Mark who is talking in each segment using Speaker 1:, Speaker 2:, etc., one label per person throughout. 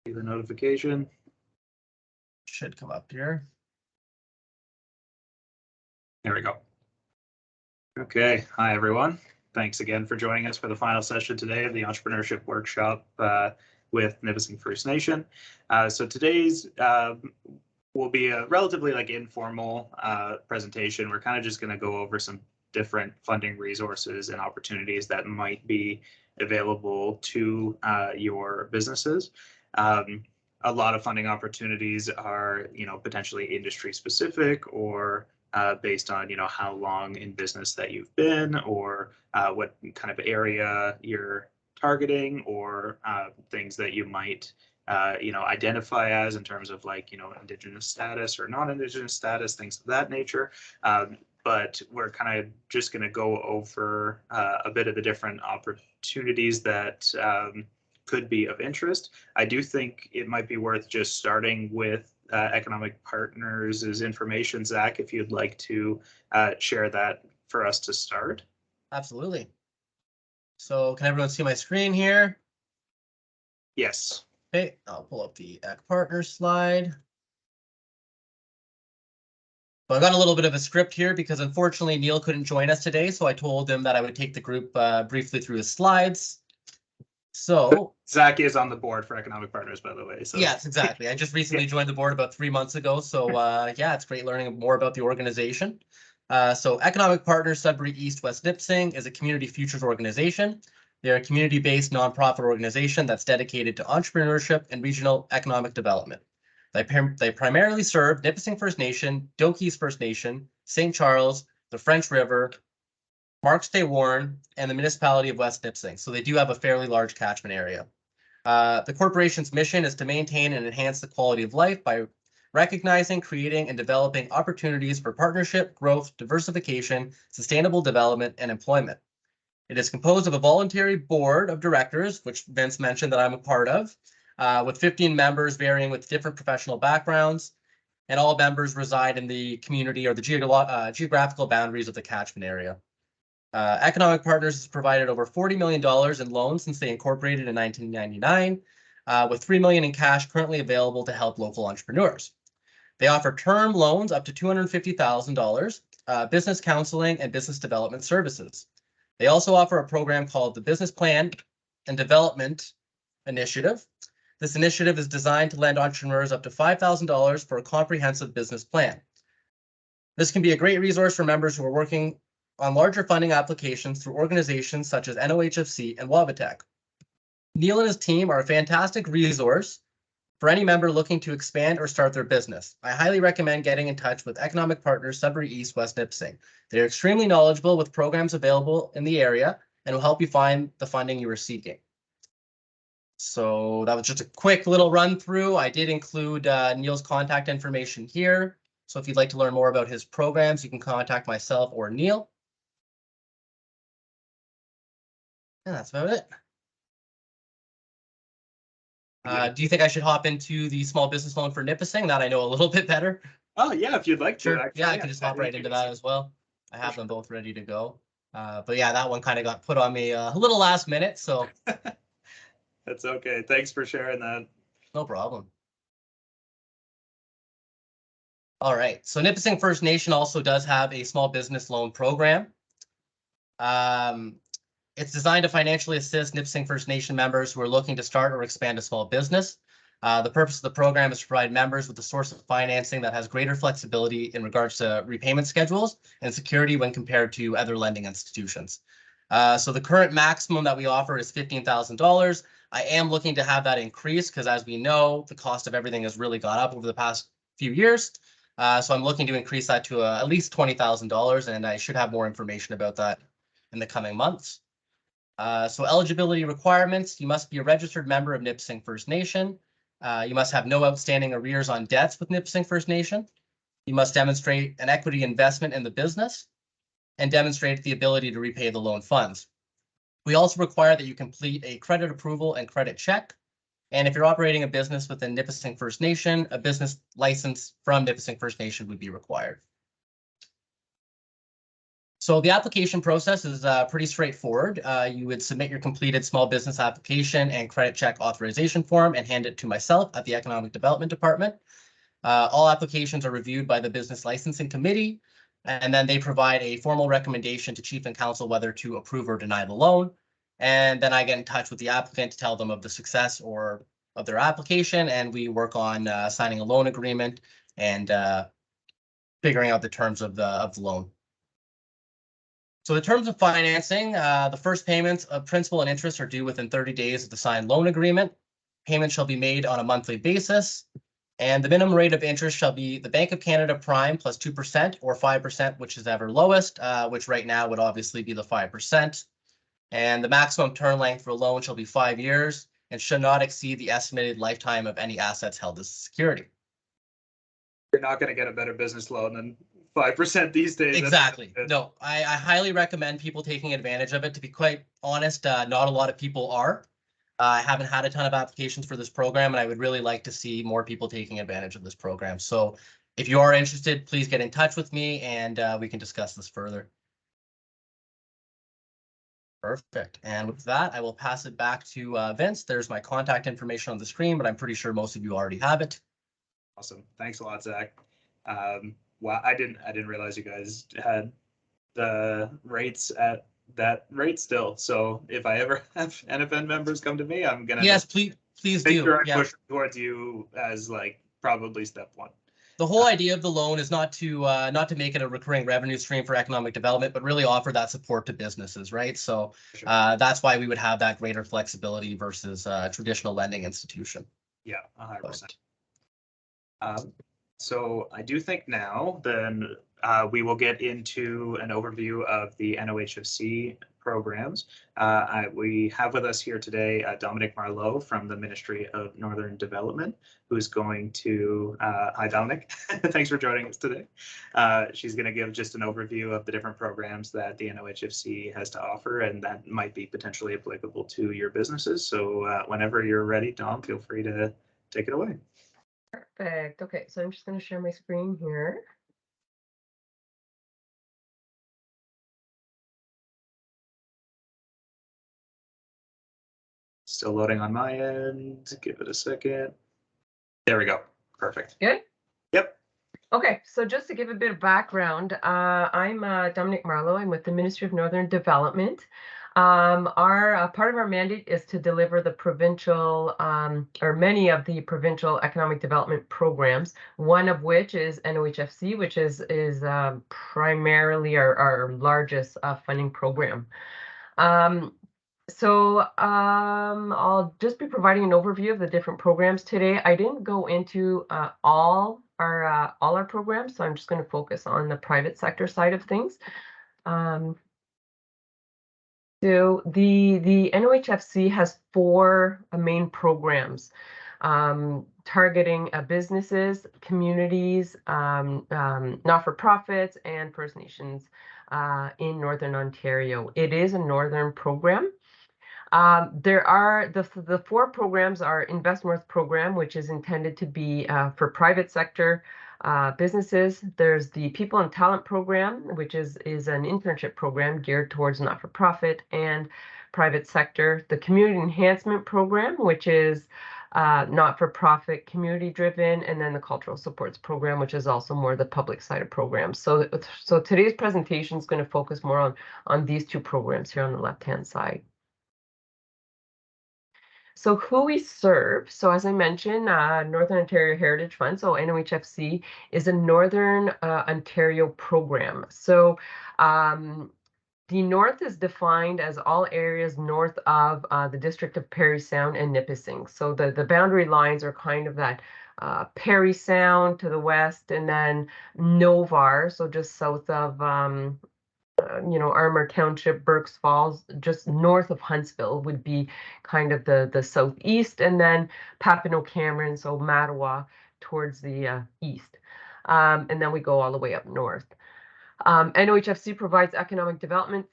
Speaker 1: See the notification.
Speaker 2: Should come up here.
Speaker 1: There we go. Okay, hi everyone. Thanks again for joining us for the final session today of the Entrepreneurship Workshop with Nipissing First Nation. So today's will be a relatively informal presentation. We're kind of just going to go over some different funding resources and opportunities that might be available to your businesses. A lot of funding opportunities are, potentially industry specific or based on, how long in business that you've been or what kind of area you're targeting or things that you might, identify as in terms of Indigenous status or non-Indigenous status, things of that nature. But we're kind of just going to go over a bit of the different opportunities that could be of interest. I do think it might be worth just starting with Economic Partners' information. Zach, if you'd like to share that for us to start.
Speaker 2: Absolutely. So can everyone see my screen here?
Speaker 1: Yes.
Speaker 2: Okay, I'll pull up the Ec Partners slide. So I got a little bit of a script here because unfortunately Neil couldn't join us today. So I told him that I would take the group briefly through his slides. So
Speaker 1: Zack is on the board for Economic Partners, by the way. So
Speaker 2: yes, exactly. I just recently joined the board about 3 months ago. So yeah, it's great learning more about the organization. So Economic Partners Sudbury East West Nipissing is a community futures organization. They're a community-based nonprofit organization that's dedicated to entrepreneurship and regional economic development. They primarily serve Nipissing First Nation, Doki's First Nation, St. Charles, the French River, Marks Day Warren, and the municipality of West Nipissing. So they do have a fairly large catchment area. The corporation's mission is to maintain and enhance the quality of life by recognizing, creating, and developing opportunities for partnership, growth, diversification, sustainable development, and employment. It is composed of a voluntary board of directors, which Vince mentioned that I'm a part of, with 15 members varying with different professional backgrounds, and all members reside in the community or the geographical boundaries of the catchment area. Economic Partners has provided over $40 million in loans since they incorporated in 1999, with $3 million in cash currently available to help local entrepreneurs. They offer term loans up to $250,000, business counseling, and business development services. They also offer a program called the Business Plan and Development Initiative. This initiative is designed to lend entrepreneurs up to $5,000 for a comprehensive business plan. This can be a great resource for members who are working on larger funding applications through organizations such as NOHFC and Wabatech. Neil and his team are a fantastic resource for any member looking to expand or start their business. I highly recommend getting in touch with Economic Partners Sudbury East West Nipissing. They're extremely knowledgeable with programs available in the area and will help you find the funding you are seeking. So that was just a quick little run through. I did include Neil's contact information here. So if you'd like to learn more about his programs, you can contact myself or Neil. And that's about it. Do you think I should hop into the small business loan for Nipissing? That I know a little bit better.
Speaker 1: Oh yeah, if you'd like to.
Speaker 2: Sure.
Speaker 1: Actually,
Speaker 2: yeah, I can just hop right into that as well. I have them both ready to go. But yeah, that one kind of got put on me a little last minute, so.
Speaker 1: That's okay. Thanks for sharing that.
Speaker 2: No problem. All right, so Nipissing First Nation also does have a small business loan program. It's designed to financially assist Nipissing First Nation members who are looking to start or expand a small business. The purpose of the program is to provide members with a source of financing that has greater flexibility in regards to repayment schedules and security when compared to other lending institutions. So the current maximum that we offer is $15,000. I am looking to have that increase because, as we know, the cost of everything has really gone up over the past few years. So I'm looking to increase that to at least $20,000, and I should have more information about that in the coming months. So eligibility requirements: you must be a registered member of Nipissing First Nation. You must have no outstanding arrears on debts with Nipissing First Nation. You must demonstrate an equity investment in the business and demonstrate the ability to repay the loan funds. We also require that you complete a credit approval and credit check. And if you're operating a business within Nipissing First Nation, a business license from Nipissing First Nation would be required. So the application process is pretty straightforward. You would submit your completed small business application and credit check authorization form and hand it to myself at the Economic Development Department. All applications are reviewed by the Business Licensing Committee, and then they provide a formal recommendation to Chief and Council whether to approve or deny the loan. And then I get in touch with the applicant to tell them of the success or of their application, and we work on signing a loan agreement and figuring out the terms of the loan. So the terms of financing, the first payments of principal and interest are due within 30 days of the signed loan agreement. Payments shall be made on a monthly basis. And the minimum rate of interest shall be the Bank of Canada Prime plus 2% or 5%, which is ever lowest, which right now would obviously be the 5%. And the maximum term length for a loan shall be 5 years and should not exceed the estimated lifetime of any assets held as security.
Speaker 1: You're not going to get a better business loan than 5% these days.
Speaker 2: Exactly. No, I highly recommend people taking advantage of it. To be quite honest, not a lot of people are. I haven't had a ton of applications for this program, and I would really like to see more people taking advantage of this program. So if you are interested, please get in touch with me and we can discuss this further. Perfect. And with that, I will pass it back to Vince. There's my contact information on the screen, but I'm pretty sure most of you already have it.
Speaker 1: Awesome. Thanks a lot, Zach. Wow, I didn't realize you guys had the rates at that rate still. So if I ever have NFN members come to me, I'm gonna
Speaker 2: please
Speaker 1: make
Speaker 2: do.
Speaker 1: sure I push towards you as like probably step one.
Speaker 2: The whole idea of the loan is not to make it a recurring revenue stream for economic development, but really offer that support to businesses, right? So sure. That's why we would have that greater flexibility versus a traditional lending institution.
Speaker 1: Yeah, 100%. So I do think now then we will get into an overview of the NOHFC programs. We have with us here today Dominique Marleau from the Ministry of Northern Development, who's going to, hi Dominique, thanks for joining us today. She's going to give just an overview of the different programs that the NOHFC has to offer and that might be potentially applicable to your businesses. So whenever you're ready, Dom, feel free to take it away.
Speaker 3: Perfect. Okay, so I'm just going to share my screen here.
Speaker 1: Still loading on my end. Give it a second. There we go. Perfect.
Speaker 3: Good?
Speaker 1: Yep.
Speaker 3: Okay, so just to give a bit of background, I'm Dominique Marleau. I'm with the Ministry of Northern Development. Our part of our mandate is to deliver the provincial or many of the provincial economic development programs, one of which is NOHFC, which is primarily our largest funding program. So I'll just be providing an overview of the different programs today. I didn't go into all our programs, so I'm just going to focus on the private sector side of things. So the NOHFC has 4 main programs targeting businesses, communities, not-for-profits, and First Nations in Northern Ontario. It is a northern program. There are the 4 programs are Invest North program, which is intended to be for private sector businesses. There's the People and Talent program, which is an internship program geared towards not-for-profit and private sector. The Community Enhancement program, which is not-for-profit, community-driven, and then the Cultural Supports program, which is also more the public side of programs. So today's presentation is going to focus more on these 2 programs here on the left-hand side. So who we serve, so as I mentioned, Northern Ontario Heritage Fund, so NOHFC is a Northern Ontario program. So the north is defined as all areas north of the district of Parry Sound and Nipissing. So the boundary lines are kind of that Parry Sound to the west, and then Novar, so just south of Armour Township, Burkes Falls, just north of Huntsville would be kind of the southeast, and then Papineau Cameron, so Mattawa towards the east. And then we go all the way up north. NOHFC provides economic development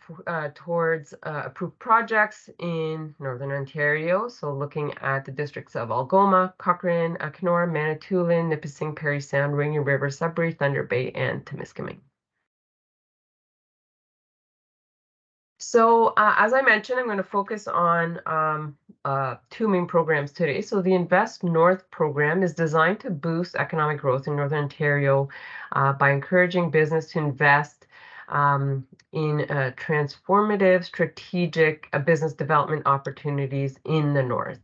Speaker 3: towards approved projects in Northern Ontario. So looking at the districts of Algoma, Cochrane, Kenora, Manitoulin, Nipissing, Parry Sound, Rainier River, Sudbury, Thunder Bay, and Temiskaming. So as I mentioned, I'm going to focus on two main programs today. So the Invest North program is designed to boost economic growth in Northern Ontario by encouraging business to invest in transformative, strategic business development opportunities in the North.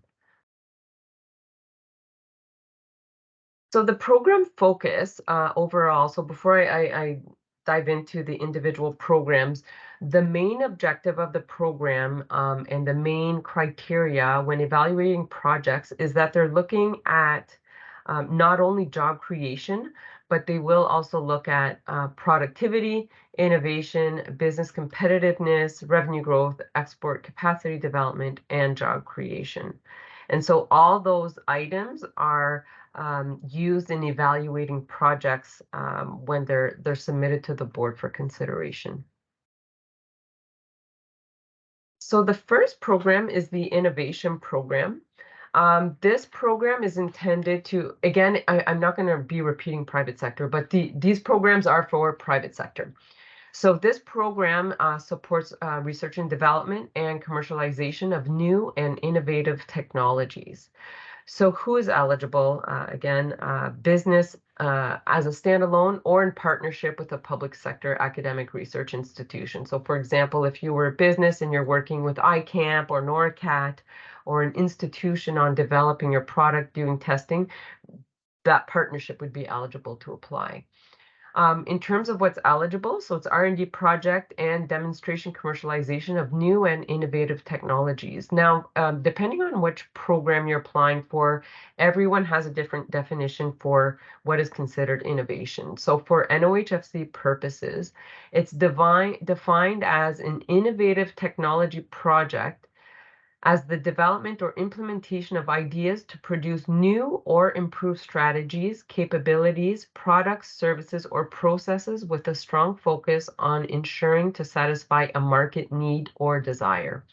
Speaker 3: So the program focus overall, so before I dive into the individual programs, the main objective of the program and the main criteria when evaluating projects is that they're looking at not only job creation, but they will also look at productivity, innovation, business competitiveness, revenue growth, export capacity development, and job creation. And so all those items are used in evaluating projects when they're submitted to the board for consideration. So the first program is the innovation program. This program is intended to, again, I'm not going to be repeating private sector, but these programs are for private sector. So this program supports research and development and commercialization of new and innovative technologies. So who is eligible? Again, business as a standalone or in partnership with a public sector academic research institution. So for example, if you were a business and you're working with ICAMP or NORCAT or an institution on developing your product, doing testing, that partnership would be eligible to apply. In terms of what's eligible, so it's R&D project and demonstration commercialization of new and innovative technologies. Now, depending on which program you're applying for, everyone has a different definition for what is considered innovation. So for NOHFC purposes, it's defined as an innovative technology project as the development or implementation of ideas to produce new or improved strategies, capabilities, products, services, or processes with a strong focus on ensuring to satisfy a market need or desire.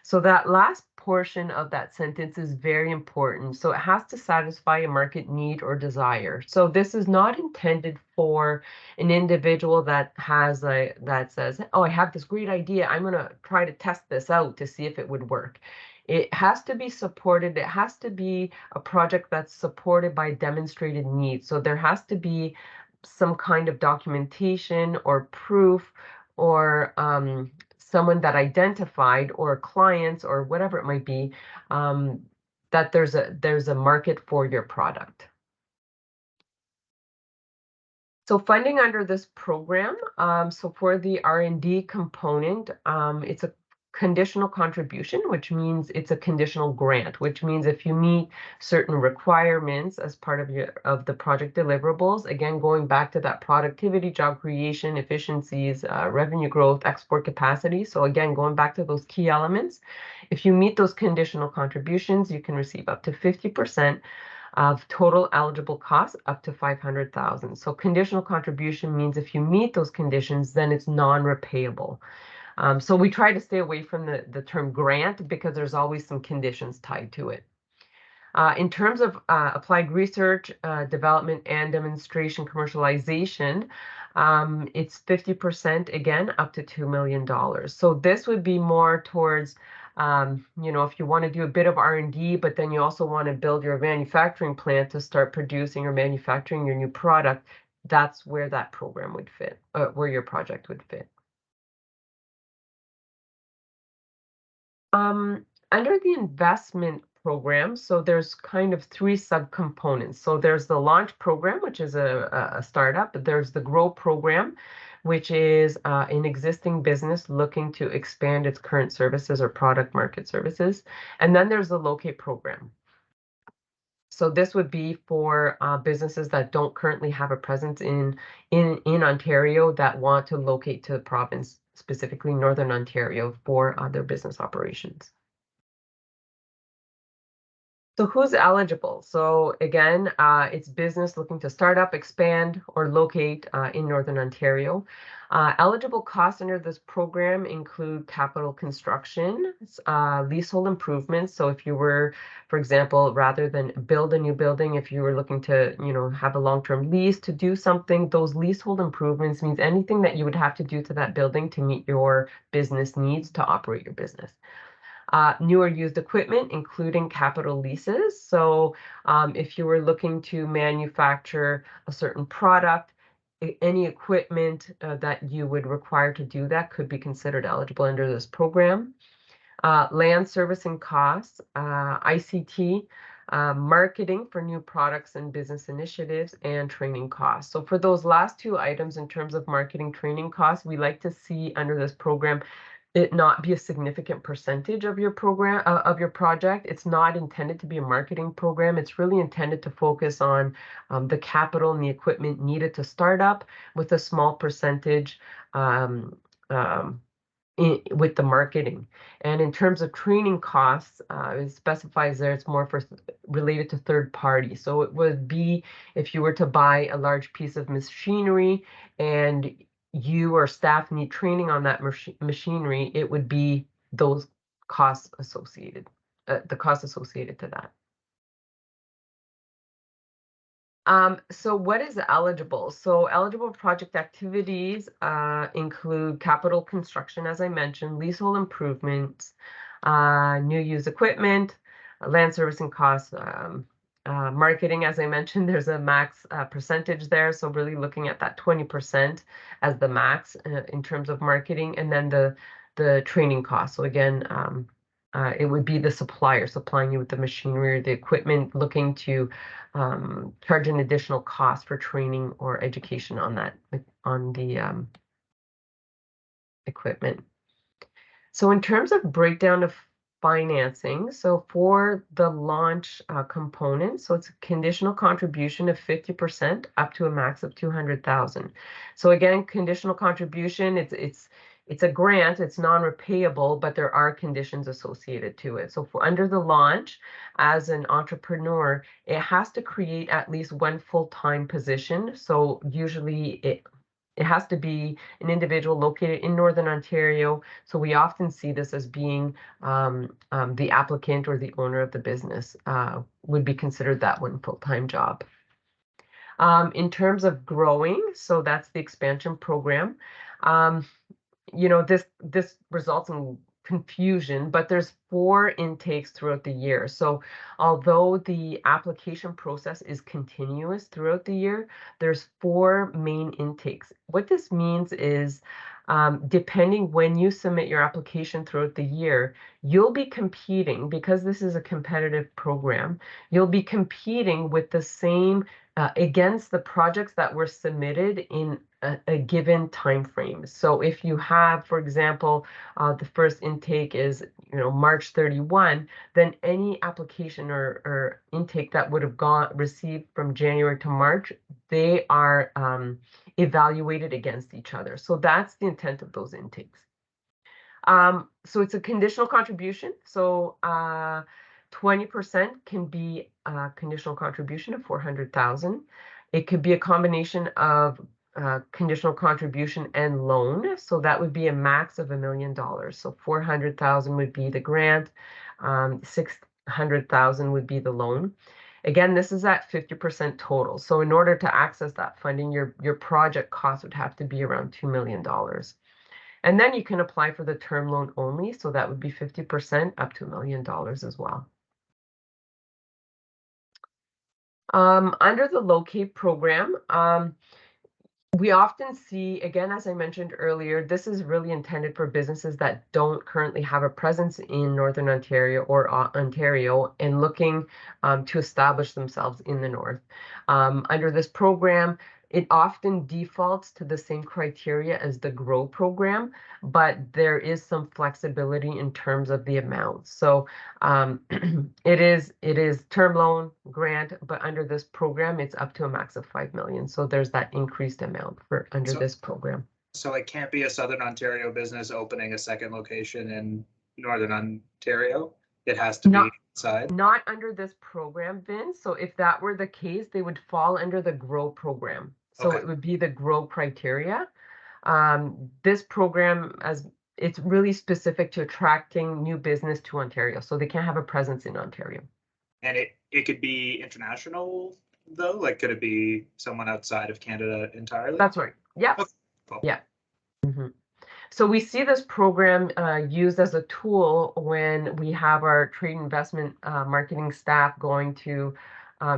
Speaker 3: So that last portion of that sentence is very important. So it has to satisfy a market need or desire. So this is not intended for an individual that says, oh, I have this great idea. I'm going to try to test this out to see if it would work. It has to be supported. It has to be a project that's supported by demonstrated needs. So there has to be some kind of documentation or proof or someone that identified or clients or whatever it might be, that there's a market for your product. So funding under this program, so for the R&D component, it's a conditional contribution, which means it's a conditional grant, which means if you meet certain requirements as part of the project deliverables, again, going back to that productivity, job creation, efficiencies, revenue growth, export capacity. So again, going back to those key elements, if you meet those conditional contributions, you can receive up to 50% of total eligible costs up to $500,000. So conditional contribution means if you meet those conditions, then it's non-repayable. So we try to stay away from the term grant because there's always some conditions tied to it. In terms of applied research, development, and demonstration commercialization, it's 50% again, up to $2 million. So this would be more towards, if you want to do a bit of R&D, but then you also want to build your manufacturing plant to start producing or manufacturing your new product, that's where that program would fit, where your project would fit. Under the investment program, so there's kind of three subcomponents. So there's the launch program, which is a startup. There's the grow program, which is an existing business looking to expand its current services or product market services. And then there's the locate program. So this would be for businesses that don't currently have a presence in Ontario that want to locate to the province, specifically Northern Ontario, for their business operations. So who's eligible? So again, it's business looking to start up, expand, or locate in Northern Ontario. Eligible costs under this program include capital construction, leasehold improvements. So if you were, for example, rather than build a new building, if you were looking to, have a long-term lease to do something, those leasehold improvements means anything that you would have to do to that building to meet your business needs to operate your business. New or used equipment, including capital leases. So if you were looking to manufacture a certain product, any equipment that you would require to do that could be considered eligible under this program. Land servicing costs, ICT, marketing for new products and business initiatives, and training costs. So for those last two items in terms of marketing training costs, we like to see under this program it not be a significant percentage of your program, of your project. It's not intended to be a marketing program. It's really intended to focus on the capital and the equipment needed to start up, with a small percentage with the marketing. And in terms of training costs, it specifies there it's more related to third party. So it would be if you were to buy a large piece of machinery and you or staff need training on that machinery, it would be those costs associated, the costs associated to that. So what is eligible? So eligible project activities include capital construction, as I mentioned, leasehold improvements, new used equipment, land servicing costs, marketing, as I mentioned, there's a max percentage there. So really looking at that 20% as the max in terms of marketing, and then the training costs. So again, it would be the supplier supplying you with the machinery or the equipment, looking to charge an additional cost for training or education on that, on the equipment. So in terms of breakdown of financing, so for the launch component, so it's a conditional contribution of 50% up to a max of 200,000. So again, conditional contribution, it's a grant, it's non-repayable, but there are conditions associated to it. So for under the launch, as an entrepreneur, it has to create at least one full-time position. So usually it has to be an individual located in Northern Ontario. So we often see this as being the applicant or the owner of the business would be considered that one full-time job. In terms of growing, so that's the expansion program. This results in confusion, but there's 4 intakes throughout the year. So although the application process is continuous throughout the year, there's 4 main intakes. What this means is, depending when you submit your application throughout the year, you'll be competing, because this is a competitive program, you'll be competing with the same against the projects that were submitted in a given time frame. So if you have, for example, the first intake is March 31, then any application or intake that would have received from January to March, they are evaluated against each other. So that's the intent of those intakes. So it's a conditional contribution. So 20% can be a conditional contribution of 400,000. It could be a combination of conditional contribution and loan. So that would be a max of $1 million. So 400,000 would be the grant, 600,000 would be the loan. Again, this is at 50% total. So in order to access that funding, your project cost would have to be around $2 million. And then you can apply for the term loan only. So that would be 50% up to $1 million as well. Under the Locate program, we often see, again, as I mentioned earlier, this is really intended for businesses that don't currently have a presence in Northern Ontario or Ontario and looking to establish themselves in the North. Under this program, it often defaults to the same criteria as the GROW program, but there is some flexibility in terms of the amount. So it is term loan, grant, but under this program, it's up to a max of 5 million. So there's that increased amount for under this program.
Speaker 1: So it can't be a Southern Ontario business opening a second location in Northern Ontario. It has to be side?
Speaker 3: Not under this program, Vince. So if that were the case, they would fall under the GROW program. So
Speaker 1: Okay.
Speaker 3: it would be the GROW criteria. This program, as it's really specific to attracting new business to Ontario, so they can't have a presence in Ontario.
Speaker 1: And it could be international though? Like, could it be someone outside of Canada entirely?
Speaker 3: That's right. Yep.
Speaker 1: Okay, cool.
Speaker 3: Yeah. So we see this program used as a tool when we have our trade investment marketing staff going to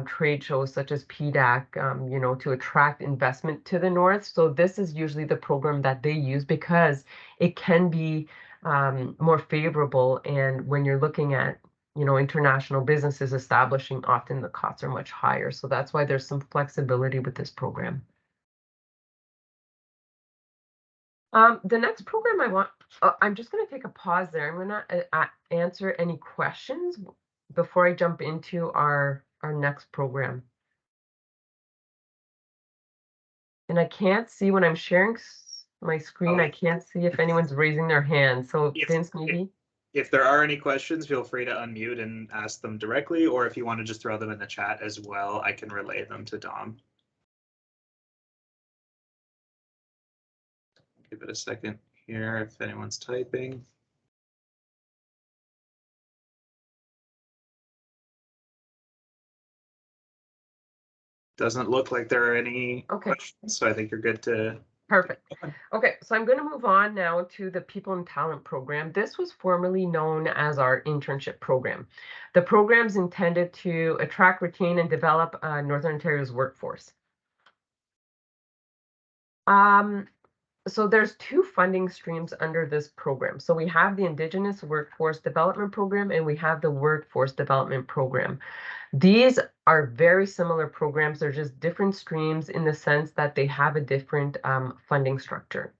Speaker 3: trade shows such as PDAC, to attract investment to the North. So this is usually the program that they use because it can be more favorable. And when you're looking at, international businesses establishing, often the costs are much higher. So that's why there's some flexibility with this program. The next program I'm just going to take a pause there. I'm going to answer any questions before I jump into our next program. And I can't see when I'm sharing my screen. I can't see if anyone's raising their hand. So Vince, maybe.
Speaker 1: If there are any questions, feel free to unmute and ask them directly, or if you want to just throw them in the chat as well, I can relay them to Dom. Give it a second here if anyone's typing. Doesn't look like there are any questions, so I think you're good to.
Speaker 3: Perfect. Okay, so I'm going to move on now to the People and Talent Program. This was formerly known as our internship program. The program's intended to attract, retain, and develop Northern Ontario's workforce. So there's two funding streams under this program. So we have the Indigenous Workforce Development Program and we have the Workforce Development Program. These are very similar programs. They're just different streams in the sense that they have a different funding structure.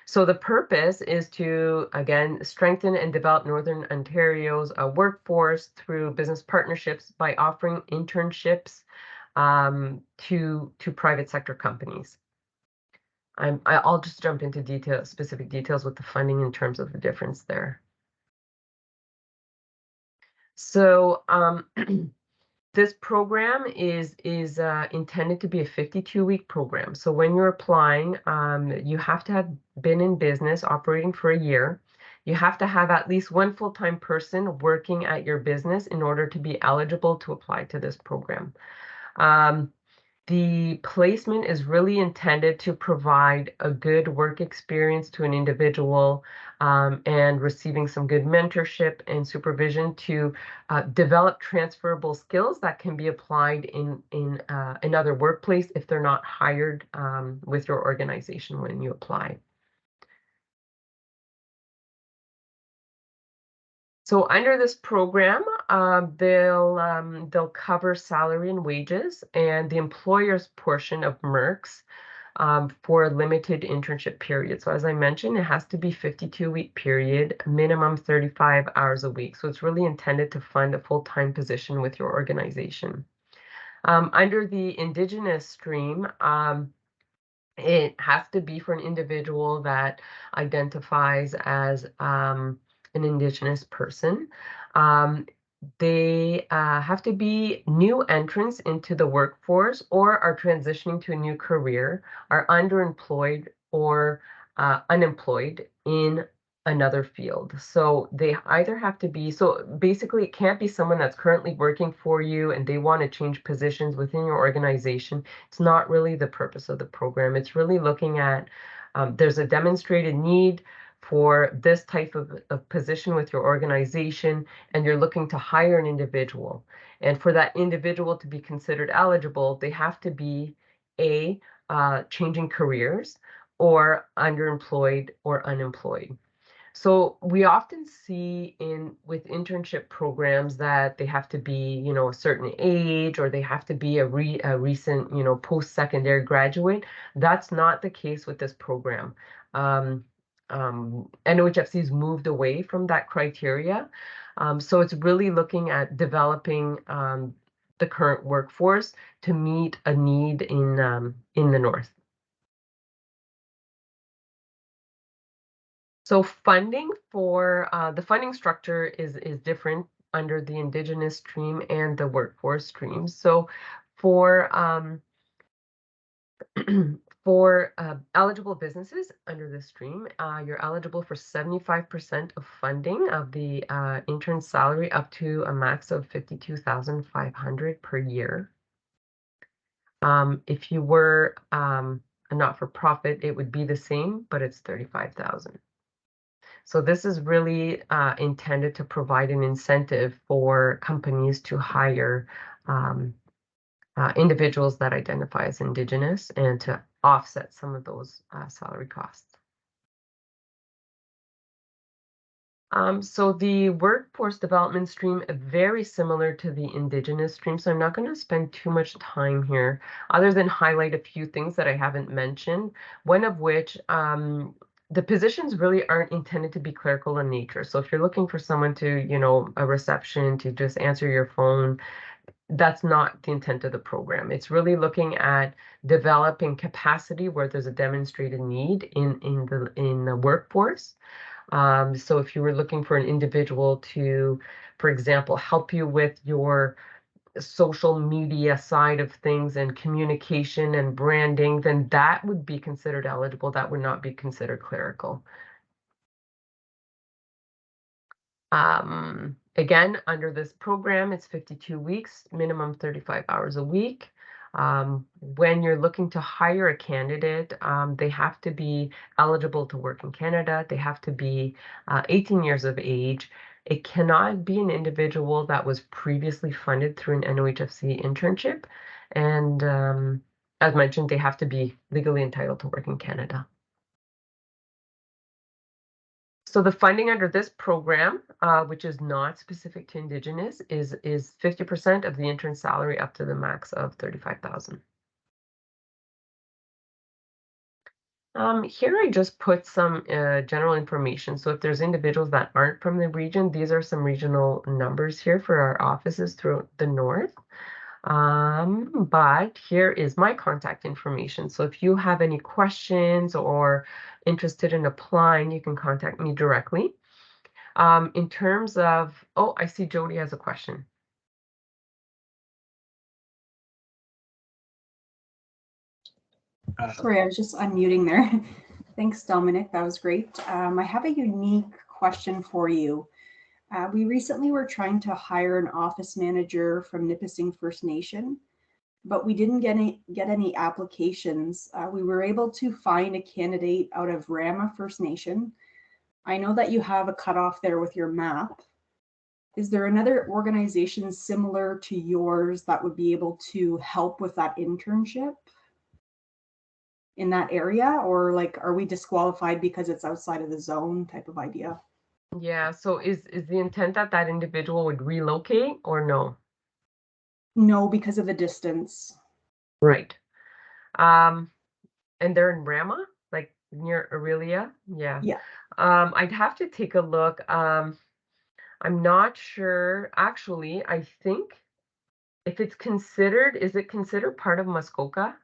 Speaker 3: So the purpose is to, again, strengthen and develop Northern Ontario's workforce through business partnerships by offering internships to private sector companies. I'll just jump into specific details with the funding in terms of the difference there. So this program is intended to be a 52-week program. So when you're applying, you have to have been in business operating for a year. You have to have at least one full-time person working at your business in order to be eligible to apply to this program. The placement is really intended to provide a good work experience to an individual and receiving some good mentorship and supervision to develop transferable skills that can be applied in another workplace if they're not hired with your organization when you apply. So under this program, they'll cover salary and wages and the employer's portion of MERCs for a limited internship period. So as I mentioned, it has to be 52-week period, minimum 35 hours a week. So it's really intended to fund a full-time position with your organization. Under the Indigenous stream, it has to be for an individual that identifies as an Indigenous person. They have to be new entrants into the workforce or are transitioning to a new career, are underemployed or unemployed in another field. So they either have to be, so basically it can't be someone that's currently working for you and they want to change positions within your organization. It's not really the purpose of the program. It's really looking at, there's a demonstrated need for this type of position with your organization, and you're looking to hire an individual. And for that individual to be considered eligible, they have to be changing careers or underemployed or unemployed. So we often see with internship programs that they have to be, a certain age or they have to be a recent, post-secondary graduate. That's not the case with this program. NOHFC's moved away from that criteria. So it's really looking at developing the current workforce to meet a need in the North. So funding for the funding structure is different under the Indigenous stream and the workforce stream. So for for eligible businesses under the stream, you're eligible for 75% of funding of the intern salary up to a max of $52,500 per year. If you were a not-for-profit, it would be the same, but it's $35,000. So this is really intended to provide an incentive for companies to hire individuals that identify as Indigenous and to offset some of those salary costs. So the workforce development stream is very similar to the Indigenous stream, so I'm not going to spend too much time here other than highlight a few things that I haven't mentioned, one of which the positions really aren't intended to be clerical in nature. So if you're looking for someone to, you know, a reception to just answer your phone, that's not the intent of the program. It's really looking at developing capacity where there's a demonstrated need in the workforce. So if you were looking for an individual to, for example, help you with your social media side of things and communication and branding, then that would be considered eligible. That would not be considered clerical. Again, under this program, it's 52 weeks, minimum 35 hours a week. When you're looking to hire a candidate, they have to be eligible to work in Canada. They have to be 18 years of age. It cannot be an individual that was previously funded through an NOHFC internship. And as mentioned, they have to be legally entitled to work in Canada. So the funding under this program, which is not specific to Indigenous, is 50% of the intern salary up to the max of $35,000. Here I just put some general information. So if there's individuals that aren't from the region, these are some regional numbers here for our offices throughout the north. But here is my contact information. So if you have any questions or interested in applying, you can contact me directly. In terms of, oh, I see Jody has a question.
Speaker 4: Sorry, I was just unmuting there. Thanks, Dominic. That was great. I have a unique question for you. We recently were trying to hire an office manager from Nipissing First Nation, but we didn't get any applications. We were able to find a candidate out of Rama First Nation. I know that you have a cutoff there with your map. Is there another organization similar to yours that would be able to help with that internship in that area, or like, are we disqualified because it's outside of the zone type of idea?
Speaker 3: Yeah, so is the intent that that individual would relocate or no?
Speaker 4: No, because of the distance.
Speaker 3: Right. And they're in Rama, like near Aurelia? Yeah.
Speaker 4: Yeah.
Speaker 3: I'd have to take a look. I'm not sure. Actually, I think if it's considered, is it considered part of Muskoka?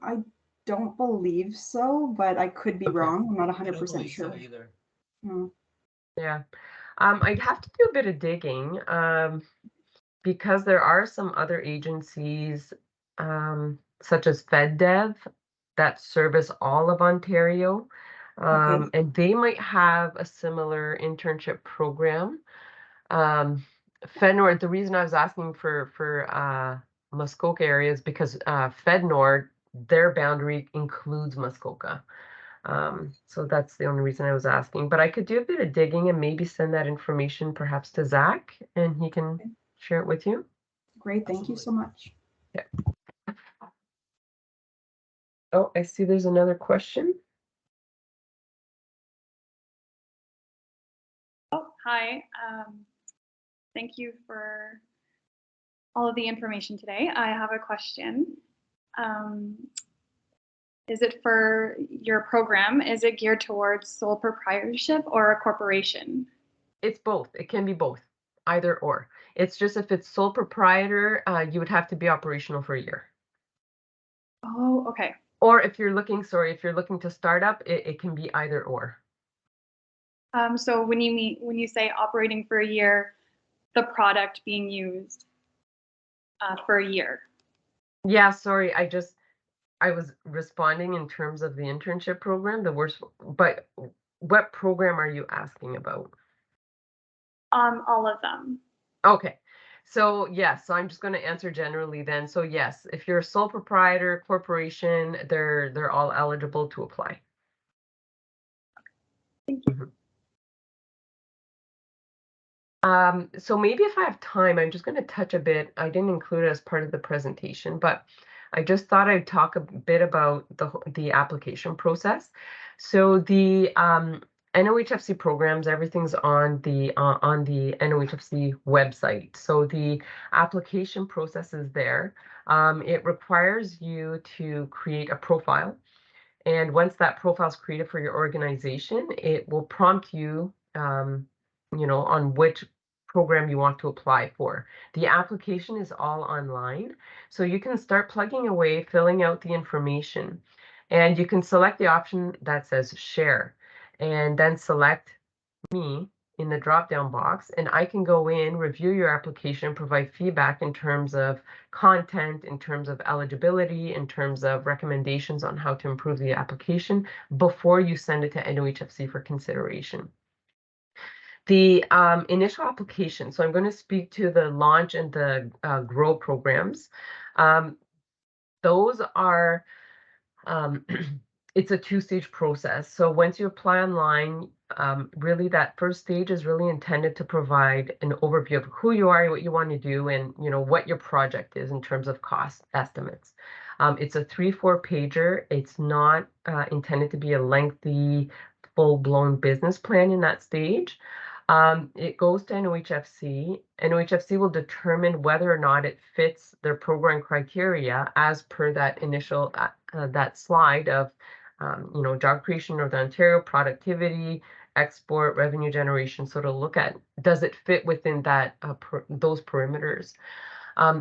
Speaker 4: I don't believe so, but I could be wrong. I'm not 100% sure.
Speaker 2: Either.
Speaker 3: Yeah. I'd have to do a bit of digging because there are some other agencies such as FedDev that service all of Ontario.
Speaker 4: Okay.
Speaker 3: And they might have a similar internship program. FedNord, the reason I was asking for Muskoka area is because FedNord, their boundary includes Muskoka. So that's the only reason I was asking. But I could do a bit of digging and maybe send that information perhaps to Zack, and he can share it with you.
Speaker 4: Great, thank you so much.
Speaker 3: Yeah. Oh, I see there's another question.
Speaker 5: Oh, hi. Thank you for all of the information today. I have a question. Is it for your program? Is it geared towards sole proprietorship or a corporation?
Speaker 3: It's both. It can be both, either or. It's just if it's sole proprietor, you would have to be operational for a year.
Speaker 5: Oh, okay.
Speaker 3: Or if you're looking, sorry, if you're looking to start up, it can be either or.
Speaker 5: So when you say operating for a year, the product being used for a year.
Speaker 3: Yeah, sorry, I was responding in terms of the internship program, but what program are you asking about?
Speaker 5: All of them.
Speaker 3: Okay, so yes, so I'm just going to answer generally then. So yes, if you're a sole proprietor, corporation, they're all eligible to apply.
Speaker 5: Thank you.
Speaker 3: So maybe if I have time, I'm just going to touch a bit. I didn't include it as part of the presentation, but I just thought I'd talk a bit about the application process. So the NOHFC programs, everything's on the NOHFC website. So the application process is there. It requires you to create a profile. And once that profile is created for your organization, it will prompt you, on which program you want to apply for. The application is all online, so you can start plugging away, filling out the information, and you can select the option that says share, and then select me in the drop-down box, and I can go in, review your application, provide feedback in terms of content, in terms of eligibility, in terms of recommendations on how to improve the application before you send it to NOHFC for consideration. The initial application, so I'm going to speak to the launch and the grow programs. Those are it's a two-stage process. So once you apply online, really that first stage is really intended to provide an overview of who you are, what you want to do, and what your project is in terms of cost estimates. It's a 3-4 pager. It's not intended to be a lengthy, full-blown business plan in that stage. It goes to NOHFC. NOHFC will determine whether or not it fits their program criteria as per that initial that slide of job creation, Northern Ontario, productivity, export, revenue generation. So to look at, does it fit within that those perimeters?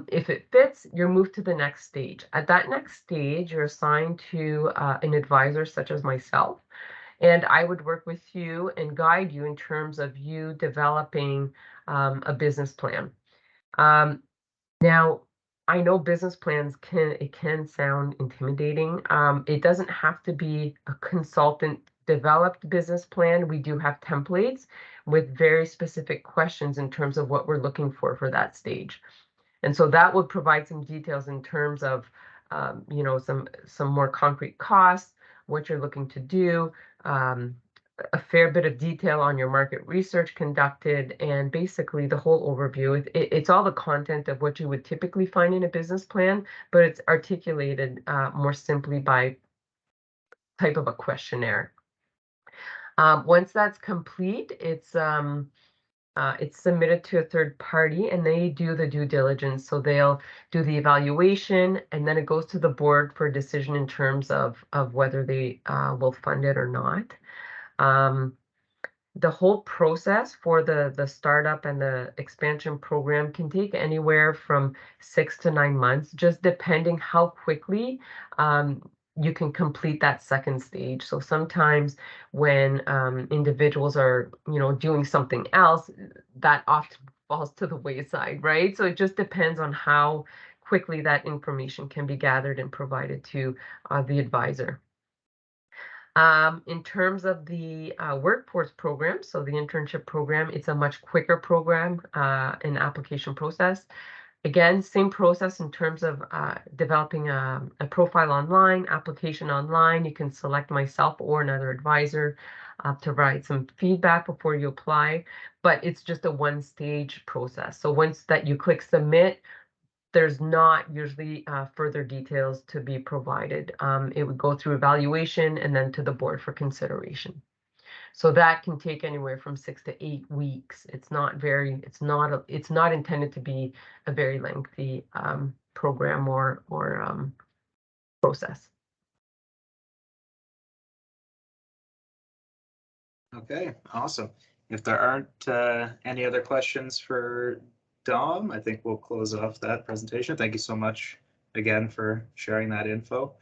Speaker 3: If it fits, you're moved to the next stage. At that next stage, you're assigned to an advisor such as myself. And I would work with you and guide you in terms of you developing a business plan. Now, I know business plans can sound intimidating. It doesn't have to be a consultant developed business plan. We do have templates with very specific questions in terms of what we're looking for that stage. And so that would provide some details in terms of some more concrete costs, what you're looking to do, a fair bit of detail on your market research conducted, and basically the whole overview. It's all the content of what you would typically find in a business plan, but it's articulated more simply by type of a questionnaire. Once that's complete, it's submitted to a third party and they do the due diligence. So they'll do the evaluation and then it goes to the board for a decision in terms of whether they will fund it or not. The whole process for the startup and the expansion program can take anywhere from 6 to 9 months, just depending how quickly you can complete that second stage. So sometimes when individuals are, doing something else, that often falls to the wayside, right? So it just depends on how quickly that information can be gathered and provided to the advisor. In terms of the workforce program, so the internship program, it's a much quicker program and application process. Again, same process in terms of developing a profile online, application online. You can select myself or another advisor to provide some feedback before you apply, but it's just a one-stage process. So once that you click submit, there's not usually further details to be provided. It would go through evaluation and then to the board for consideration. So that can take anywhere from 6 to 8 weeks. It's not intended to be a very lengthy program or process.
Speaker 1: Okay, awesome. If there aren't any other questions for Dom, I think we'll close off that presentation. Thank you so much again for sharing that info.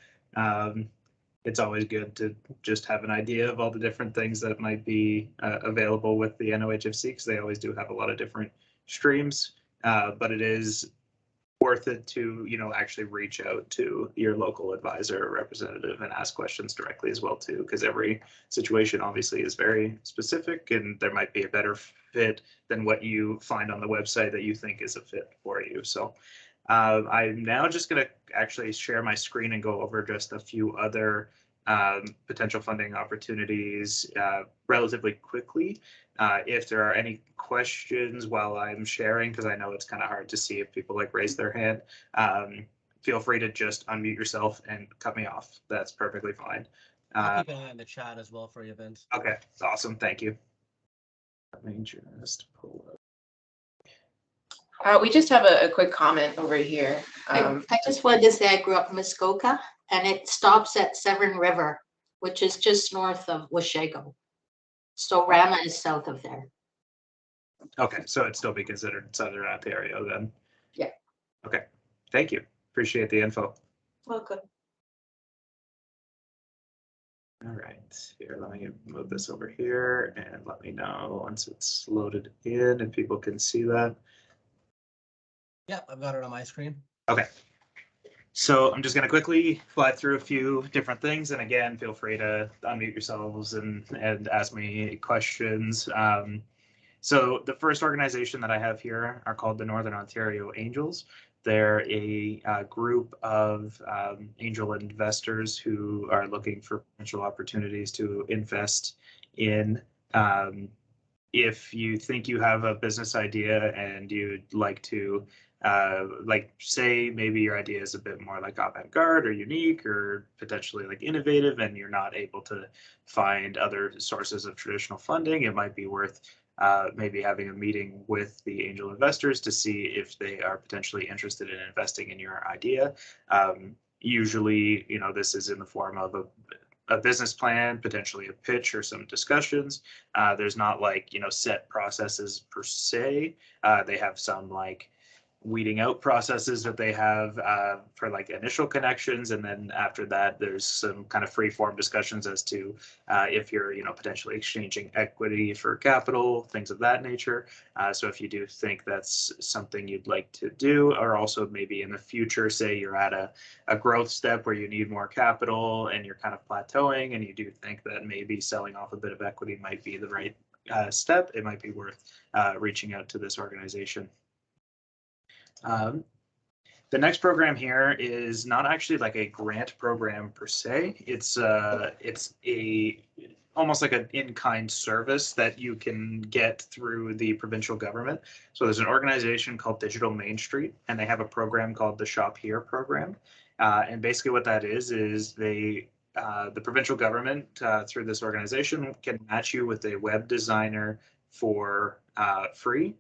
Speaker 1: it's always good to just have an idea of all the different things that might be available with the NOHFC, because they always do have a lot of different streams. But it is worth it to, actually reach out to your local advisor or representative and ask questions directly as well too, because every situation obviously is very specific, and there might be a better fit than what you find on the website that you think is a fit for you. So I'm now just going to actually share my screen and go over just a few other potential funding opportunities relatively quickly. If there are any questions while I'm sharing, because I know it's kind of hard to see if people raise their hand, feel free to just unmute yourself and cut me off. That's perfectly fine.
Speaker 2: I'll keep an eye on the chat as well for you, Vince.
Speaker 1: Okay, awesome. Thank you. Let me just pull up.
Speaker 6: We just have a quick comment over here.
Speaker 7: I just wanted to say I grew up in Muskoka, and it stops at Severn River, which is just north of Washego. So Rama is south of there.
Speaker 1: Okay, so it'd still be considered Southern Ontario then?
Speaker 7: Yeah.
Speaker 1: Okay, thank you. Appreciate the info.
Speaker 7: Welcome.
Speaker 1: All right, here, let me move this over here and let me know once it's loaded in if people can see that.
Speaker 2: Yeah, I've got it on my screen.
Speaker 1: Okay. So I'm just going to quickly fly through a few different things. And again, feel free to unmute yourselves and ask me questions. So the first organization that I have here are called the Northern Ontario Angels. They're a group of angel investors who are looking for potential opportunities to invest in. If you think you have a business idea and you'd like to say maybe your idea is a bit more avant-garde or unique or potentially innovative, and you're not able to find other sources of traditional funding, it might be worth maybe having a meeting with the angel investors to see if they are potentially interested in investing in your idea. Usually, this is in the form of a business plan, potentially a pitch or some discussions. There's not set processes per se. They have some weeding out processes that they have for initial connections, and then after that there's some kind of free form discussions as to if you're potentially exchanging equity for capital, things of that nature. So if you do think that's something you'd like to do, or also maybe in the future, say you're at a growth step where you need more capital and you're kind of plateauing and you do think that maybe selling off a bit of equity might be the right step, it might be worth reaching out to this organization. The next program here is not actually a grant program per se. It's almost like an in-kind service that you can get through the provincial government. So there's an organization called Digital Main Street, and they have a program called the Shop Here program. And basically what that is they the provincial government through this organization can match you with a web designer for free.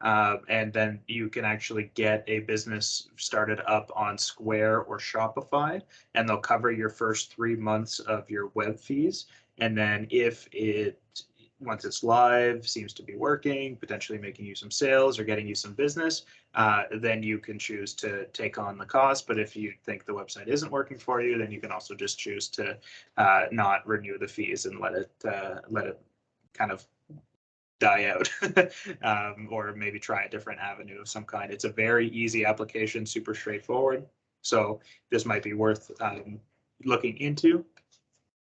Speaker 1: And then you can actually get a business started up on Square or Shopify, and they'll cover your first 3 months of your web fees. And then if once it's live, seems to be working, potentially making you some sales or getting you some business, then you can choose to take on the cost. But if you think the website isn't working for you, then you can also just choose to not renew the fees and let it kind of die out or maybe try a different avenue of some kind. It's a very easy application, super straightforward. So this might be worth looking into.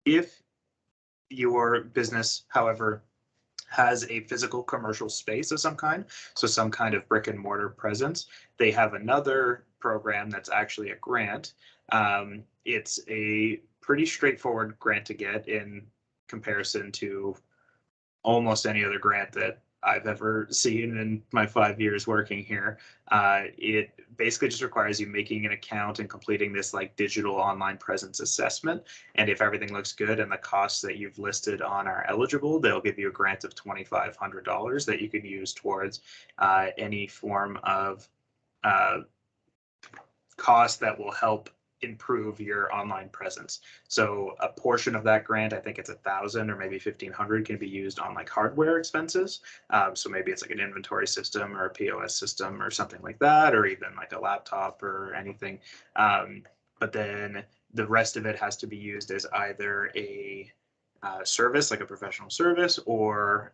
Speaker 1: If your business, however, has a physical commercial space of some kind, so some kind of brick and mortar presence, they have another program that's actually a grant. It's a pretty straightforward grant to get in comparison to almost any other grant that I've ever seen in my 5 years working here. It basically just requires you making an account and completing this digital online presence assessment. And if everything looks good and the costs that you've listed on are eligible, they'll give you a grant of $2,500 that you can use towards any form of cost that will help improve your online presence. So a portion of that grant, I think it's $1,000 or maybe $1,500, can be used on hardware expenses. So maybe it's an inventory system or a POS system or something like that, or even a laptop or anything. But then the rest of it has to be used as either a service, like a professional service, or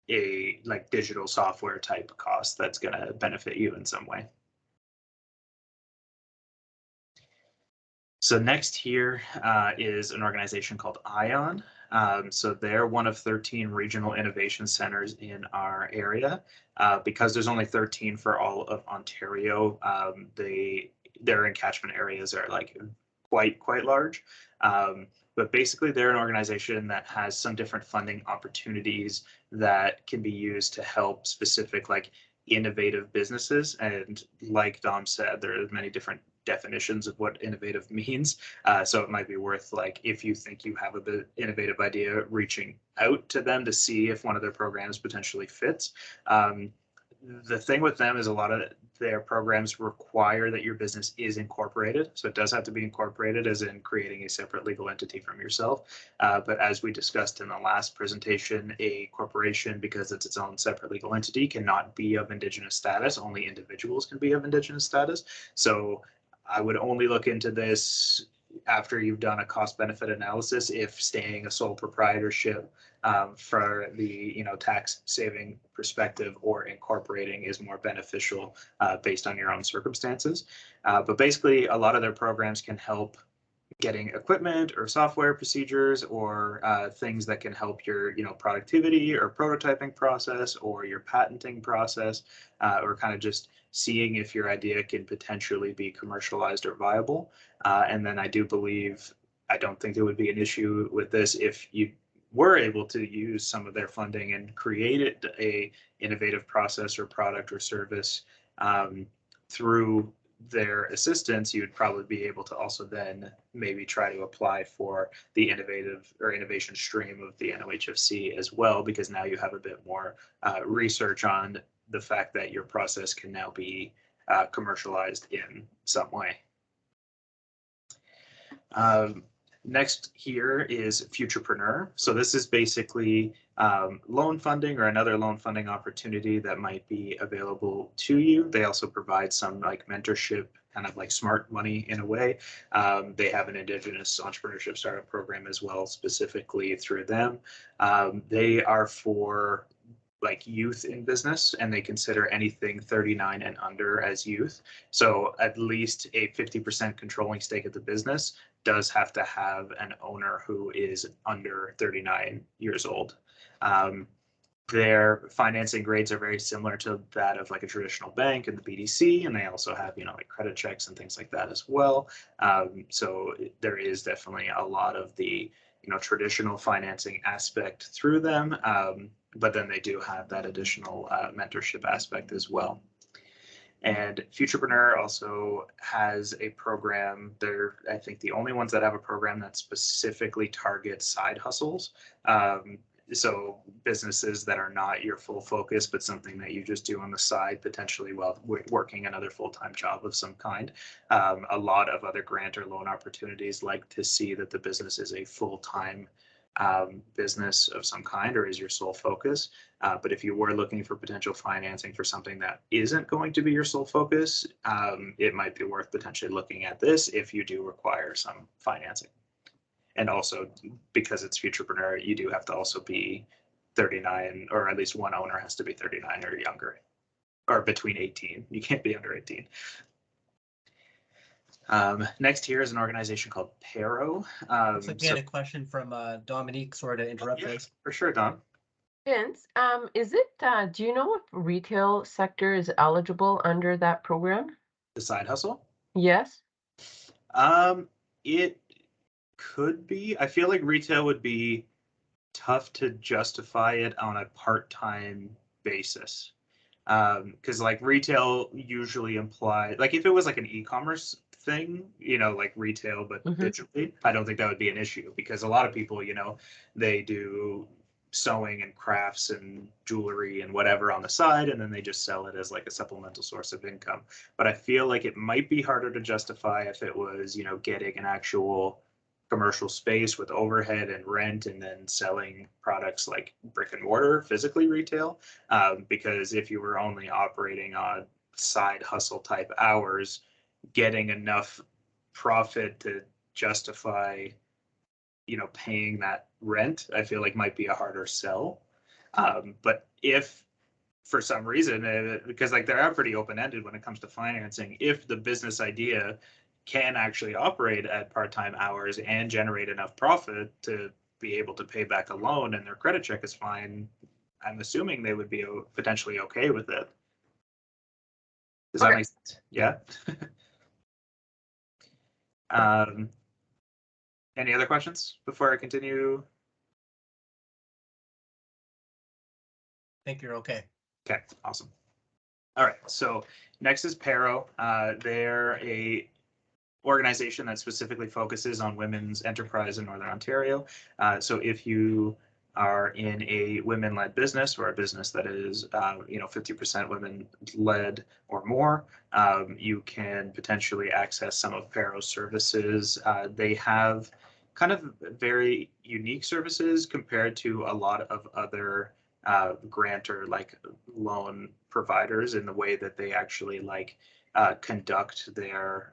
Speaker 1: a like digital software type cost that's going to benefit you in some way. So next here is an organization called ION. So they're one of 13 regional innovation centers in our area. Because there's only 13 for all of Ontario, their encatchment areas are like quite large. But basically they're an organization that has some different funding opportunities that can be used to help specific like innovative businesses. And like Dom said, there are many different definitions of what innovative means. So it might be worth, like, if you think you have a bit innovative idea, reaching out to them to see if one of their programs potentially fits. The thing with them is a lot of their programs require that your business is incorporated. So it does have to be incorporated, as in creating a separate legal entity from yourself. But as we discussed in the last presentation, a corporation, because it's its own separate legal entity, cannot be of Indigenous status. Only individuals can be of Indigenous status. So I would only look into this after you've done a cost benefit analysis if staying a sole proprietorship for the tax saving perspective or incorporating is more beneficial based on your own circumstances. But basically, a lot of their programs can help getting equipment or software procedures or things that can help your productivity or prototyping process or your patenting process, or kind of just seeing if your idea can potentially be commercialized or viable. And then I don't think there would be an issue with this if you were able to use some of their funding and created a innovative process or product or service through their assistance. You would probably be able to also then maybe try to apply for the innovation stream of the NOHFC as well, because now you have a bit more research on the fact that your process can now be commercialized in some way. Next here is Futurepreneur. So this is basically loan funding or another loan funding opportunity that might be available to you. They also provide some like mentorship, kind of like smart money in a way. They have an Indigenous entrepreneurship startup program as well, specifically through them. They are for like youth in business, and they consider anything 39 and under as youth. So at least a 50% controlling stake at the business does have to have an owner who is under 39 years old. Their financing grades are very similar to that of like a traditional bank and the BDC, and they also have like credit checks and things like that as well. So there is definitely a lot of the traditional financing aspect through them, but then they do have that additional mentorship aspect as well. And Futurepreneur also has a program. They're, I think, the only ones that have a program that specifically targets side hustles. So businesses that are not your full focus, but something that you just do on the side, potentially while working another full-time job of some kind. A lot of other grant or loan opportunities like to see that the business is a full-time business of some kind, or is your sole focus. But if you were looking for potential financing for something that isn't going to be your sole focus, it might be worth potentially looking at this if you do require some financing. And also, because it's Futurepreneur, you do have to also be 39, or at least one owner has to be 39 or younger, or between 18. You can't be under 18. Next here is an organization called Parry.
Speaker 2: Looks like we had a question from Dominique. Sorry to interrupt this.
Speaker 1: For sure, Dom.
Speaker 3: Vince, is it, do you know if retail sector is eligible under that program?
Speaker 1: The side hustle?
Speaker 3: Yes.
Speaker 1: It could be. I feel like retail would be tough to justify it on a part-time basis. Because like retail usually implies, like if it was like an e-commerce thing, like retail, but digitally, I don't think that would be an issue, because a lot of people, they do sewing and crafts and jewelry and whatever on the side, and then they just sell it as like a supplemental source of income. But I feel like it might be harder to justify if it was, getting an actual commercial space with overhead and rent and then selling products like brick and mortar, physically retail. Because if you were only operating on side hustle type hours, getting enough profit to justify, paying that rent, I feel like might be a harder sell. But if for some reason, because like they are pretty open-ended when it comes to financing, if the business idea can actually operate at part-time hours and generate enough profit to be able to pay back a loan and their credit check is fine, I'm assuming they would be potentially okay with it. Does that make sense? Yeah. Any other questions before I continue?
Speaker 2: I think you're okay.
Speaker 1: Okay, awesome. All right, so next is Paro. They're a organization that specifically focuses on women's enterprise in Northern Ontario. So if you are in a women-led business or a business that is, 50% women-led or more, you can potentially access some of Paro's services. They have kind of very unique services compared to a lot of other grant or like loan providers in the way that they actually conduct their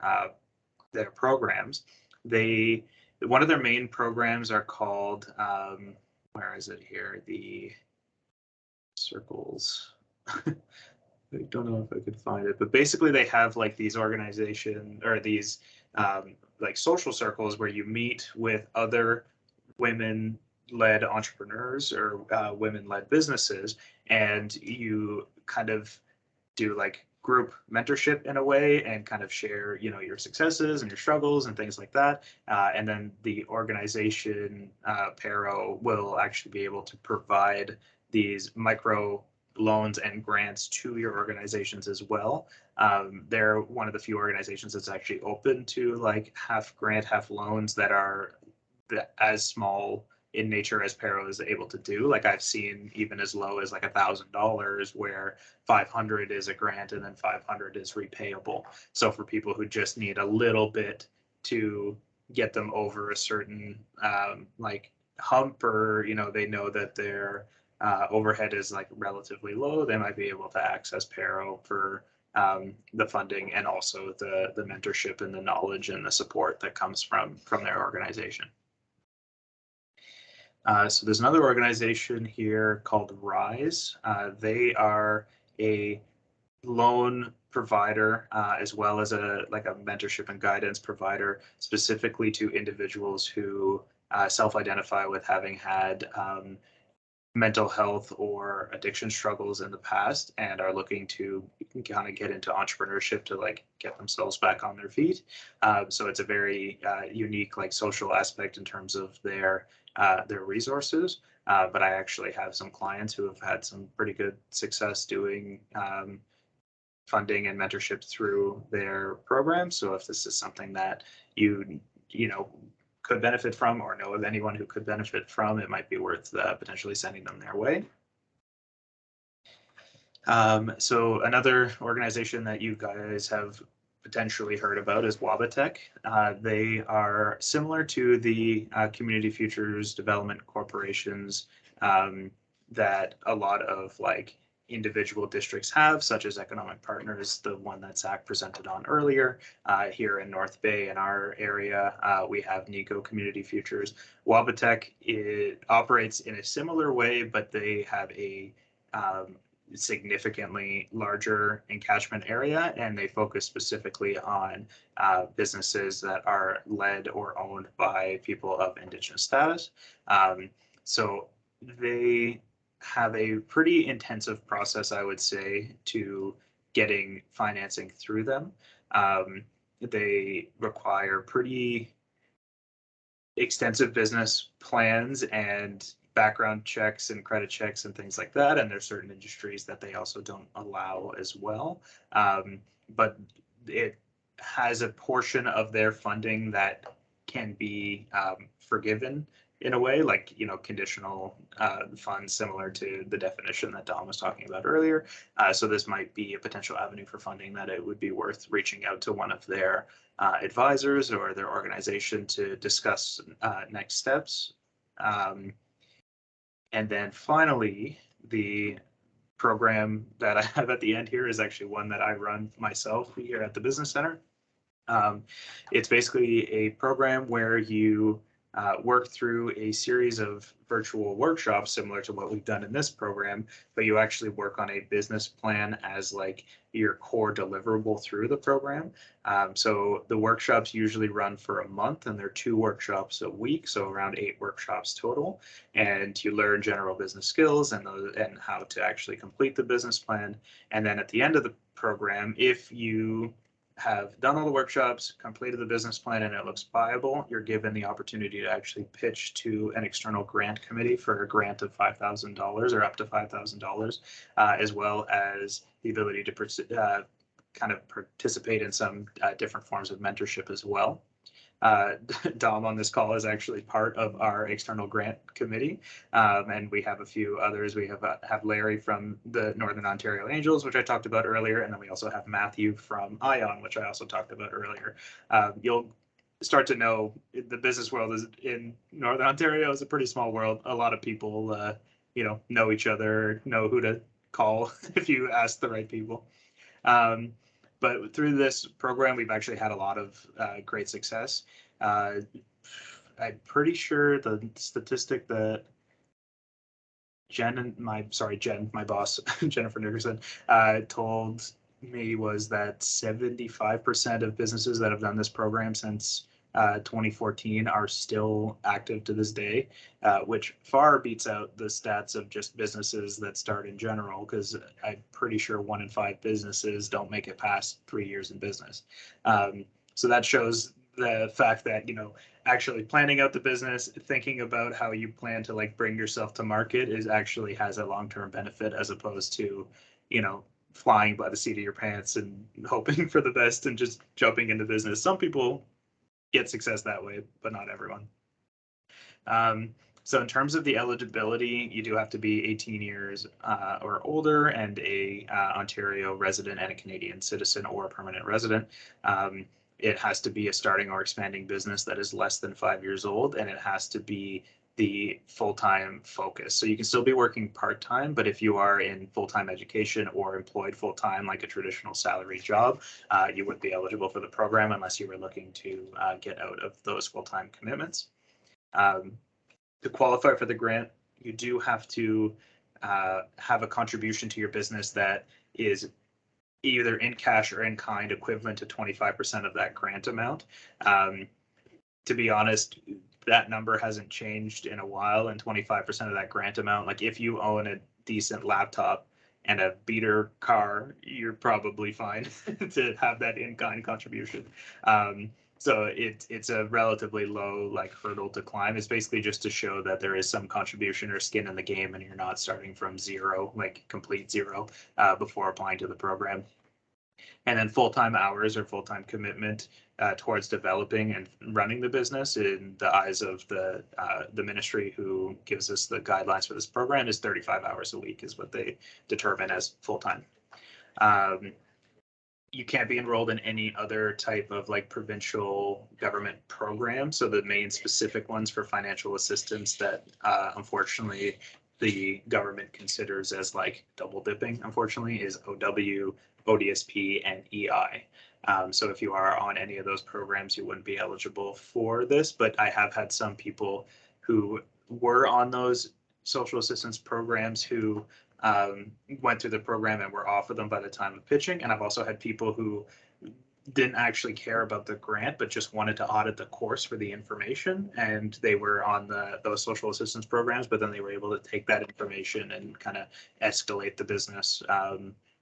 Speaker 1: programs. One of their main programs are called, where is it here? The circles. I don't know if I could find it, but basically they have like these organization or these like social circles where you meet with other women-led entrepreneurs or women-led businesses, and you kind of do like group mentorship in a way and kind of share, your successes and your struggles and things like that. And then the organization, Paro, will actually be able to provide these micro loans and grants to your organizations as well. They're one of the few organizations that's actually open to like half grant, half loans that are as small in nature as Paro is able to do. Like I've seen even as low as like $1,000 where 500 is a grant and then 500 is repayable. So for people who just need a little bit to get them over a certain like hump, or they know that their overhead is like relatively low, they might be able to access Paro for the funding and also the mentorship and the knowledge and the support that comes from their organization. So there's another organization here called Rise. They are a loan provider as well as a mentorship and guidance provider specifically to individuals who self-identify with having had mental health or addiction struggles in the past and are looking to kind of get into entrepreneurship to like get themselves back on their feet. So it's a very unique social aspect in terms of their resources. But I actually have some clients who have had some pretty good success doing funding and mentorship through their program. So if this is something that you could benefit from or know of anyone who could benefit from, it might be worth potentially sending them their way. So another organization that you guys have potentially heard about is Wabatech. They are similar to the Community Futures Development Corporations that a lot of individual districts have, such as Economic Partners, the one that Zack presented on earlier. Here in North Bay, in our area, we have Nico Community Futures. Wabatech operates in a similar way, but they have a significantly larger encatchment area, and they focus specifically on businesses that are led or owned by people of Indigenous status. So they have a pretty intensive process, I would say, to getting financing through them. They require pretty extensive business plans and background checks and credit checks and things like that. And there's certain industries that they also don't allow as well. But it has a portion of their funding that can be forgiven in a way, conditional funds, similar to the definition that Dom was talking about earlier. So this might be a potential avenue for funding that it would be worth reaching out to one of their advisors or their organization to discuss next steps. And then finally, the program that I have at the end here is actually one that I run myself here at the Business Center. It's basically a program where you work through a series of virtual workshops similar to what we've done in this program, but you actually work on a business plan as like your core deliverable through the program. So the workshops usually run for a month, and they're 2 workshops a week, so around 8 workshops total. And you learn general business skills and how to actually complete the business plan. And then at the end of the program, if you have done all the workshops, completed the business plan, and it looks viable, you're given the opportunity to actually pitch to an external grant committee for a grant of $5,000 or up to $5,000, as well as the ability to kind of participate in some different forms of mentorship as well. Dom on this call is actually part of our external grant committee, and we have a few others. We have Larry from the Northern Ontario Angels, which I talked about earlier, and then we also have Matthew from ION, which I also talked about earlier. You'll start to know the business world is in Northern Ontario is a pretty small world. A lot of people, know each other, know who to call if you ask the right people. But through this program, we've actually had a lot of great success. I'm pretty sure the statistic that Jen, my boss, Jennifer Nickerson, told me was that 75% of businesses that have done this program since 2014 are still active to this day, which far beats out the stats of just businesses that start in general, because I'm pretty sure 1 in 5 businesses don't make it past 3 years in business. So that shows the fact that, actually planning out the business, thinking about how you plan to like bring yourself to market actually has a long-term benefit, as opposed to, flying by the seat of your pants and hoping for the best and just jumping into business. Some people get success that way, but not everyone. So in terms of the eligibility, you do have to be 18 years or older and a Ontario resident and a Canadian citizen or a permanent resident. It has to be a starting or expanding business that is less than 5 years old, and it has to be the full-time focus. So you can still be working part-time, but if you are in full-time education or employed full-time, like a traditional salary job, you wouldn't be eligible for the program unless you were looking to get out of those full-time commitments. To qualify for the grant, you do have to have a contribution to your business that is either in cash or in kind equivalent to 25% of that grant amount. To be honest, that number hasn't changed in a while, and 25% of that grant amount, like if you own a decent laptop and a beater car, you're probably fine to have that in-kind contribution. So it's a relatively low hurdle to climb. It's basically just to show that there is some contribution or skin in the game, and you're not starting from zero, complete zero, before applying to the program. And then full-time hours or full-time commitment towards developing and running the business in the eyes of the ministry who gives us the guidelines for this program is 35 hours a week is what they determine as full-time. You can't be enrolled in any other type of provincial government program. So the main specific ones for financial assistance that unfortunately the government considers as double dipping, unfortunately, is OW, ODSP, and EI. So if you are on any of those programs, you wouldn't be eligible for this, but I have had some people who were on those social assistance programs who went through the program and were off of them by the time of pitching. And I've also had people who didn't actually care about the grant, but just wanted to audit the course for the information. And they were on those social assistance programs, but then they were able to take that information and kind of escalate the business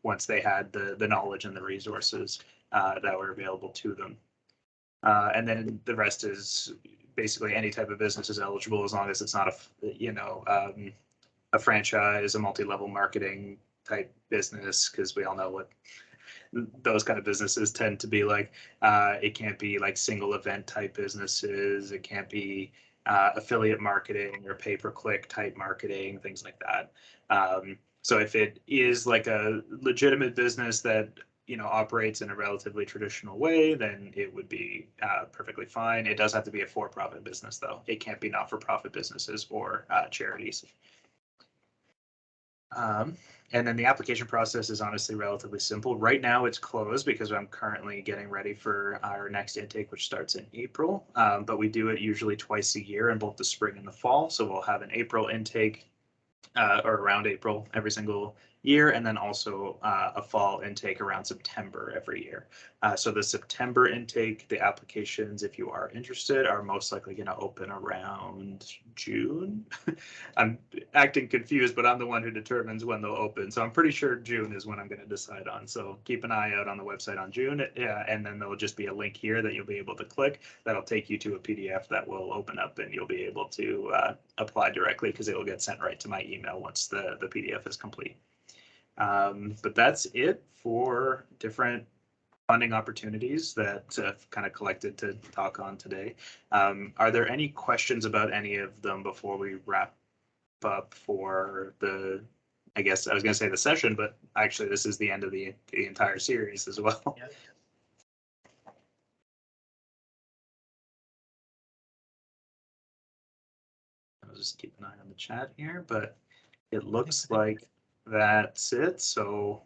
Speaker 1: once they had the knowledge and the resources that were available to them. And then the rest is basically any type of business is eligible as long as it's not a franchise, a multi-level marketing type business, because we all know what those kind of businesses tend to be like. It can't be single event type businesses. It can't be affiliate marketing or pay-per-click type marketing, things like that. So if it is a legitimate business that operates in a relatively traditional way, then it would be perfectly fine. It does have to be a for-profit business, though. It can't be not-for-profit businesses or charities. And then the application process is honestly relatively simple. Right now it's closed because I'm currently getting ready for our next intake, which starts in April. But we do it usually twice a year in both the spring and the fall. So we'll have an April intake or around April every single year, and then also a fall intake around September every year. So the September intake, the applications, if you are interested, are most likely going to open around June. I'm acting confused, but I'm the one who determines when they'll open. So I'm pretty sure June is when I'm going to decide on. So keep an eye out on the website on June, and then there'll just be a link here that you'll be able to click. That'll take you to a PDF that will open up, and you'll be able to apply directly because it will get sent right to my email once the PDF is complete. But that's it for different funding opportunities that I've kind of collected to talk on today. Are there any questions about any of them before we wrap up for the, I guess I was going to say the session, but actually this is the end of the entire series as well.
Speaker 2: Yeah.
Speaker 1: I'll just keep an eye on the chat here, but it looks like that's it. So,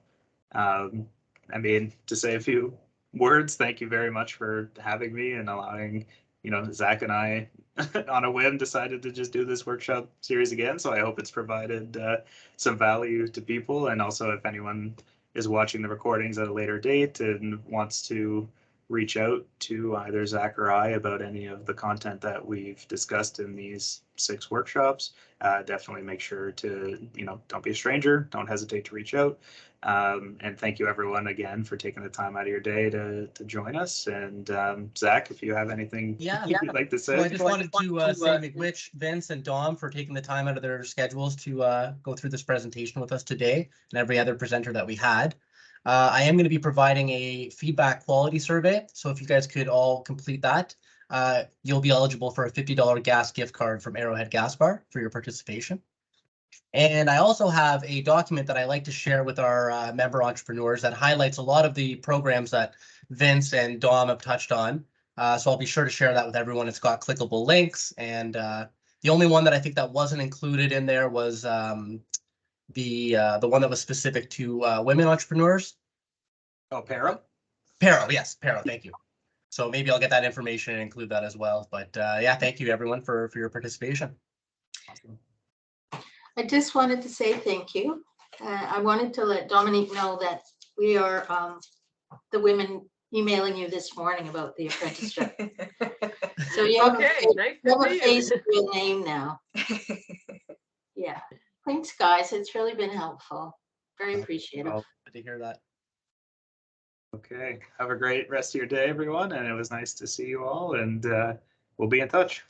Speaker 1: I mean, to say a few words, thank you very much for having me and allowing, Zach and I on a whim decided to just do this workshop series again. So I hope it's provided some value to people. And also if anyone is watching the recordings at a later date and wants to reach out to either Zack or I about any of the content that we've discussed in these 6 workshops, definitely make sure to, don't be a stranger, don't hesitate to reach out. And thank you everyone again for taking the time out of your day to join us. And Zack, if you have anything you'd like to say.
Speaker 2: Well, I just wanted to say McWitch, Vince, and Dom for taking the time out of their schedules to go through this presentation with us today, and every other presenter that we had. I am going to be providing a feedback quality survey, so if you guys could all complete that, you'll be eligible for a $50 gas gift card from Arrowhead Gas Bar for your participation. And I also have a document that I like to share with our member entrepreneurs that highlights a lot of the programs that Vince and Dom have touched on. So I'll be sure to share that with everyone. It's got clickable links, and the only one that I think that wasn't included in there was the one that was specific to women entrepreneurs.
Speaker 1: Oh, Parry?
Speaker 2: Parry, yes, Parry, thank you. So maybe I'll get that information and include that as well. But yeah, thank you everyone for your participation.
Speaker 1: Awesome.
Speaker 7: I just wanted to say thank you. I wanted to let Dominique know that we are the women emailing you this morning about the apprenticeship. So you have a face to your name now. Yeah. Thanks, guys. It's really been helpful. Very appreciative.
Speaker 2: Good to hear that.
Speaker 1: Okay. Have a great rest of your day, everyone. And it was nice to see you all. And we'll be in touch.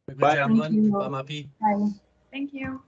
Speaker 2: Good
Speaker 1: Bye.
Speaker 2: job, everyone.
Speaker 4: Thank you.
Speaker 2: Bye, Mappy.
Speaker 4: Bye.
Speaker 5: Thank you.